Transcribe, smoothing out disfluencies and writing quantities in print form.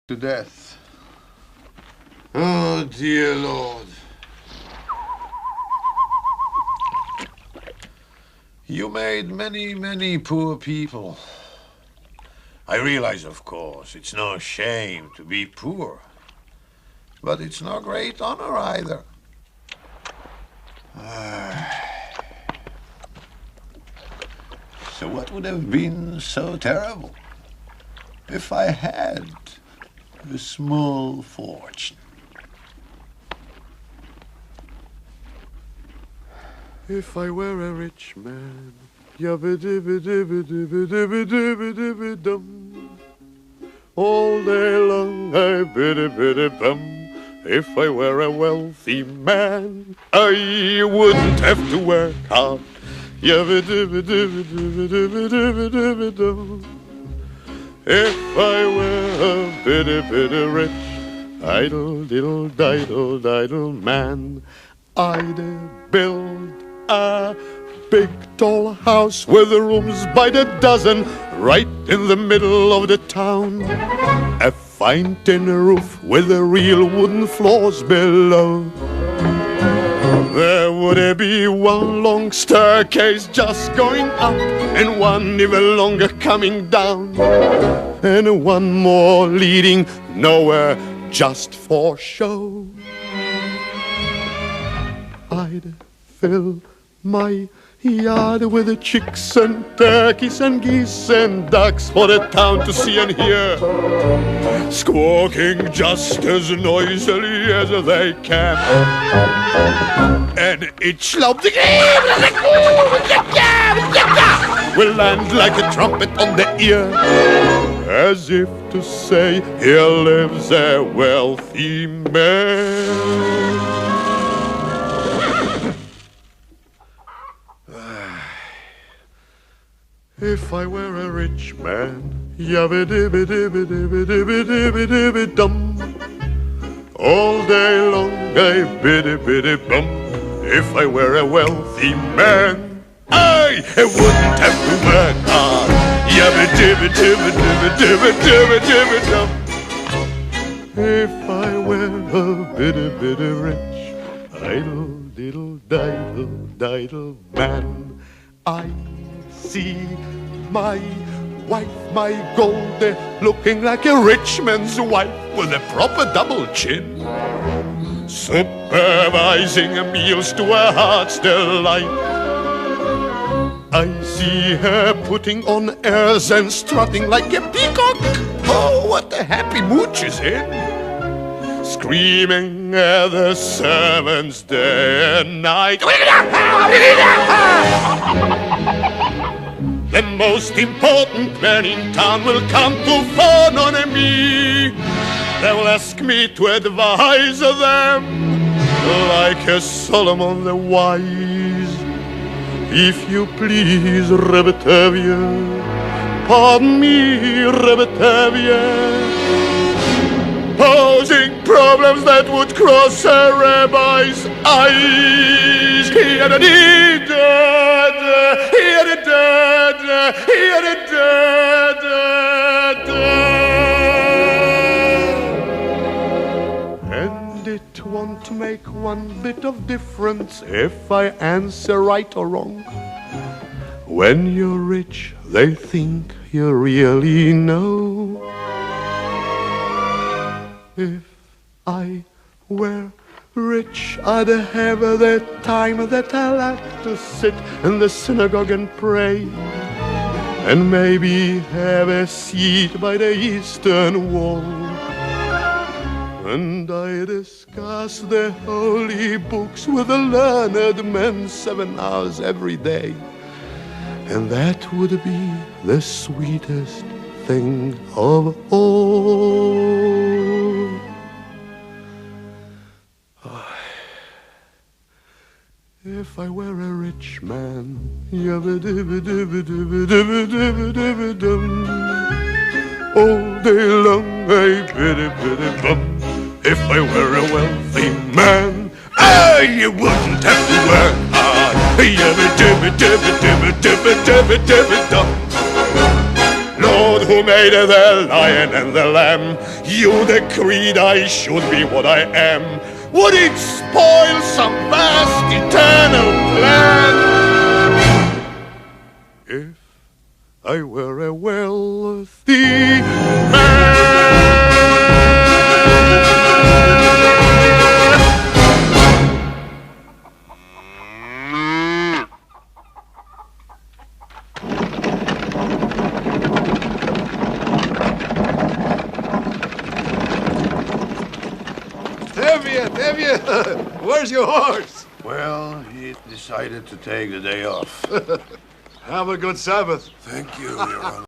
to death. Oh, dear Lord. You made many, many poor people. I realize, of course, it's no shame to be poor. But it's no great honor either. So what would have been so terrible if I had a small fortune? If I were a rich man, yabba-dibba-dibba-dibba-dibba-dibba-dum. All day long I biddy-biddy-bum. If I were a wealthy man, I wouldn't have to work hard. Yabba-dibba-dibba-dibba-dibba-dibba-dibba-dum. If I were a biddy-biddy rich, idle-diddle-diddle-diddle man, I'd build a big tall house with rooms by the dozen right in the middle of the town. A fine tin roof with the real wooden floors below. There would be one long staircase just going up and one even longer coming down, and one more leading nowhere just for show. I'd fill my yard with the chicks and turkeys and geese and ducks for the town to see and hear, squawking just as noisily as they can. And each lump will land like a trumpet on the ear, as if to say, here lives a wealthy man. If I were a rich man, yabba-dibba-dibba-dibba-dibba-dibba-dibba-dum. All day long I biddy-biddy-bum. If I were a wealthy man, I wouldn't have to work hard. Yabba-dibba-dibba-dibba-dibba-dibba-dibba-dum. If I were a biddy-biddy rich, idle-diddle-diddle-diddle man, I see my wife, my Goldie, looking like a rich man's wife with a proper double chin, supervising meals to her heart's delight. I see her putting on airs and strutting like a peacock. Oh, what a happy mood she's in, screaming at the servants day and night. The most important man in town will come to phone on me. They will ask me to advise them like a Solomon the wise. If you please, Rebbe Tevye, pardon me, Rebbe Tevye, posing problems that would cross a rabbi's eyes. Here it is, here it is, here it is. And it won't make one bit of difference if I answer right or wrong. When you're rich, they think you really know. If I were rich, I'd have the time that I like to sit in the synagogue and pray, and maybe have a seat by the eastern wall. And I discuss the holy books with the learned men 7 hours every day. And that would be the sweetest thing of all. If I were a rich man, yabba-dibba-dibba-dibba-dibba-dibba-dibba-dum. All day long I biddy-biddy-bum. If I were a wealthy man, I wouldn't have to work hard. Yabba-dibba-dibba-dibba-dibba-dibba-dibba-dum. No God who made the lion and the lamb, you decreed I should be what I am. Would it spoil some vast eternal plan if I were a wealthy man? Tevye, where's your horse? Well, he decided to take the day off. Have a good Sabbath. Thank you, Your Honor.